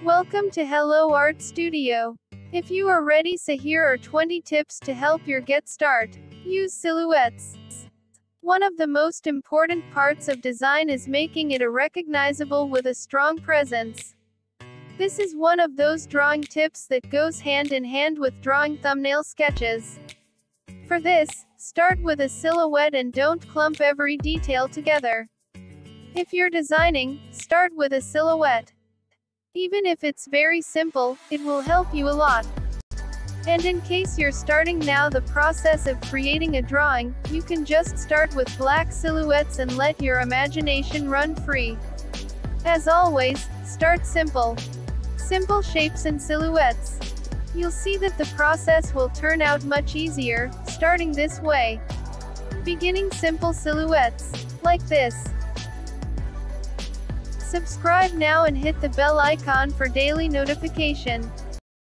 Welcome to Hello Art Studio. If you are ready, so here are 20 tips to help you get start. Use silhouettes. One of the most important parts of design is making it recognizable with a strong presence. This is one of those drawing tips that goes hand in hand with drawing thumbnail sketches. For this, start with a silhouette and don't clump every detail together. If you're designing, start with a silhouette. Even if it's very simple, it will help you a lot. And in case you're starting now the process of creating a drawing, you can just start with black silhouettes and let your imagination run free. As always, start simple. Simple shapes and silhouettes. You'll see that the process will turn out much easier, starting this way. Beginning simple silhouettes. Like this. Subscribe now and hit the bell icon for daily notification.